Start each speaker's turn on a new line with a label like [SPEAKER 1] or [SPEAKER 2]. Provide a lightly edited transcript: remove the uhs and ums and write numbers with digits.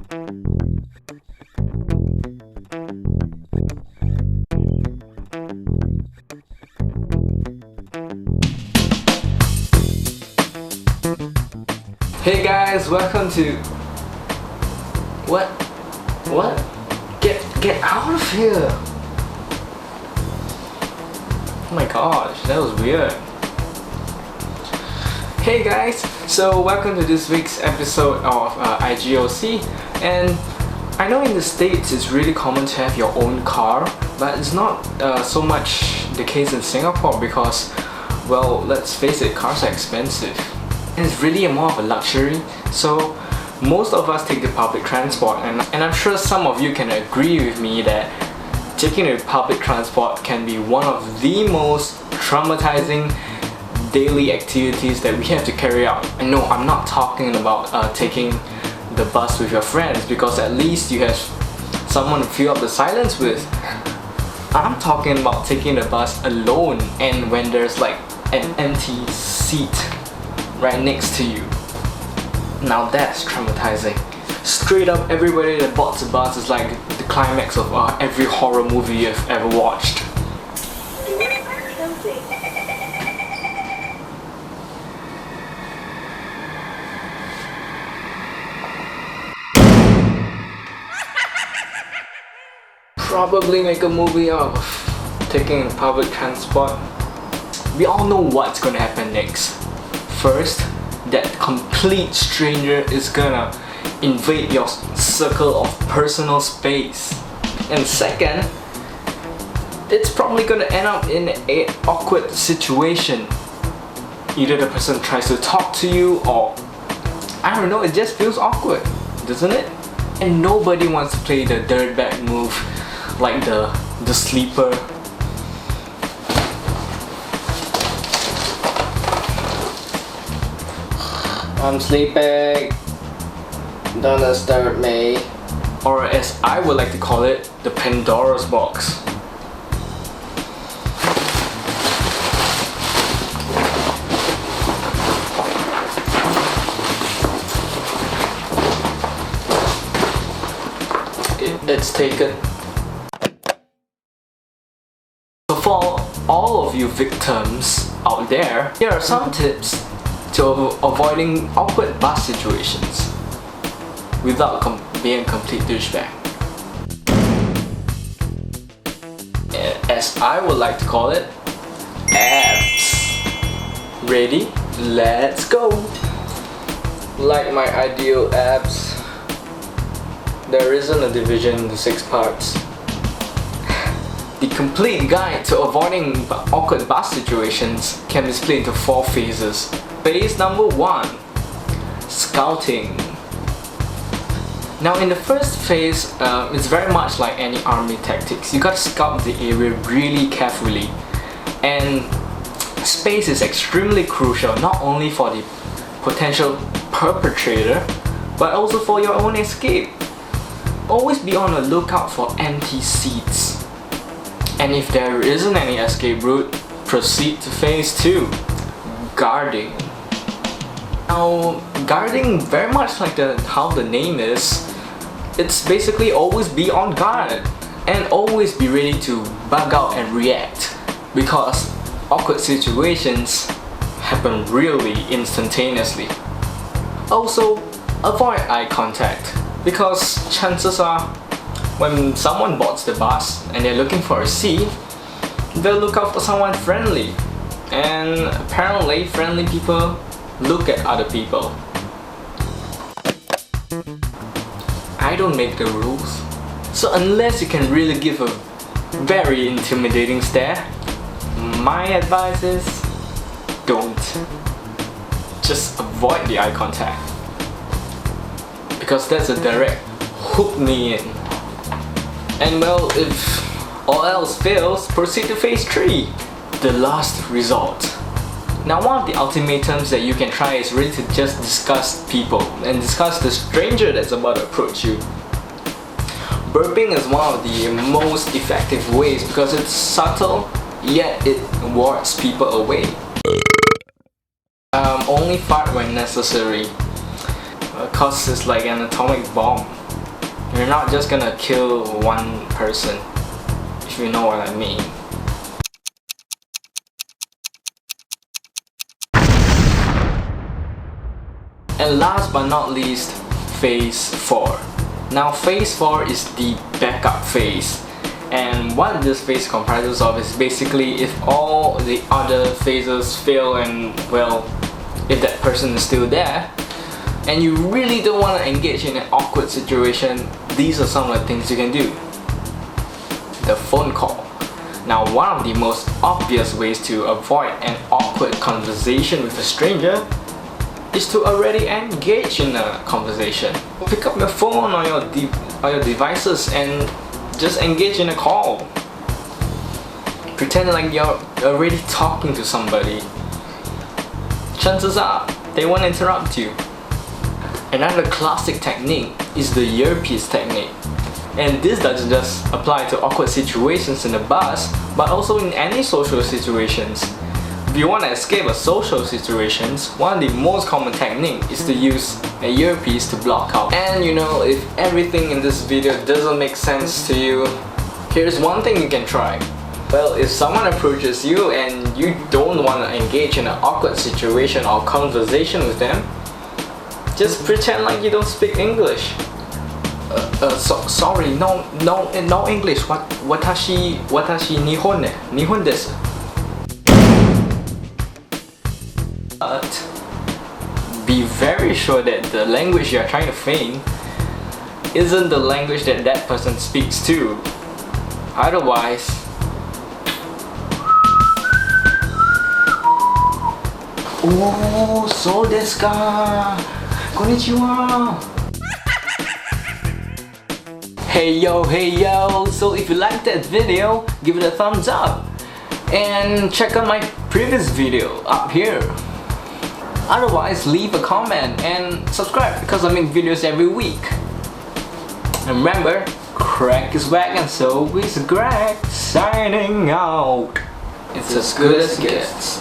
[SPEAKER 1] Hey guys, welcome to... What? Get out of here! Oh my gosh, that was weird. Hey guys, so welcome to this week's episode of IGOC. And I know in the States it's really common to have your own car, but it's not so much the case in Singapore because, well, let's face it, cars are expensive. And it's really more of a luxury, so most of us take the public transport, and I'm sure some of you can agree with me that taking the public transport can be one of the most traumatizing daily activities that we have to carry out. And no, I'm not talking about taking the bus with your friends, because at least you have someone to fill up the silence with. I'm talking about taking the bus alone, and when there's like an empty seat right next to you. Now that's traumatizing. Straight up, everybody that boards the bus is like the climax of every horror movie you've ever watched. Probably make a movie out of taking public transport. We all know what's gonna happen next. First, that complete stranger is gonna invade your circle of personal space. And second, it's probably gonna end up in an awkward situation. Either the person tries to talk to you, or I don't know, it just feels awkward, doesn't it? And nobody wants to play the dirtbag move like the sleeper. I'm sleeping, don't disturb me. Or as I would like to call it, the Pandora's box. It's taken. So for all of you victims out there, here are some tips to avoiding awkward bus situations without being a complete douchebag. As I would like to call it, AABS. Ready? Let's go! Like my ideal abs, there isn't a division into 6 parts. The complete guide to avoiding awkward bus situations can be split into 4 phases. Phase number 1, scouting. Now in the first phase, it's very much like any army tactics. You gotta scout the area really carefully. And space is extremely crucial, not only for the potential perpetrator, but also for your own escape. Always be on the lookout for empty seats. And if there isn't any escape route, proceed to phase 2, guarding. Now, guarding, very much like how the name is, it's basically always be on guard and always be ready to bug out and react, because awkward situations happen really instantaneously. Also, avoid eye contact, because chances are when someone boards the bus and they're looking for a seat, they'll look out for someone friendly, and apparently friendly people look at other people. I don't make the rules, so unless you can really give a very intimidating stare, my advice is don't. Just avoid the eye contact, because that's a direct hook me in. And well, if all else fails, proceed to phase 3, the last resort. Now one of the ultimatums that you can try is really to just discuss people and discuss the stranger that's about to approach you. Burping is one of the most effective ways because it's subtle, yet it wards people away. Only fart when necessary, cause it's like an atomic bomb. You're not just gonna kill one person, if you know what I mean. And last but not least, phase 4. Now phase 4 is the backup phase. And what this phase comprises of is basically if all the other phases fail and, well, if that person is still there and you really don't want to engage in an awkward situation, these are some of the things you can do. The phone call. Now, one of the most obvious ways to avoid an awkward conversation with a stranger is to already engage in a conversation. Pick up your phone or your devices and just engage in a call. Pretend like you're already talking to somebody. Chances are they won't interrupt you. Another classic technique is the earpiece technique. And this doesn't just apply to awkward situations in the bus, but also in any social situations. If you want to escape a social situations, one of the most common techniques is to use a earpiece to block out. And you know, if everything in this video doesn't make sense to you, here's one thing you can try. Well, if someone approaches you and you don't want to engage in an awkward situation or conversation with them, just pretend like you don't speak English. Sorry, no English. Watashi Nihon desu. But be very sure that the language you are trying to feign isn't the language that that person speaks to. Otherwise, oh, so desu ka. Konnichiwa. Hey yo, so if you liked that video, give it a thumbs up and check out my previous video up here. Otherwise, leave a comment and subscribe because I make videos every week. And remember, crack is back and so is Greg, signing out. It's as good as it gets.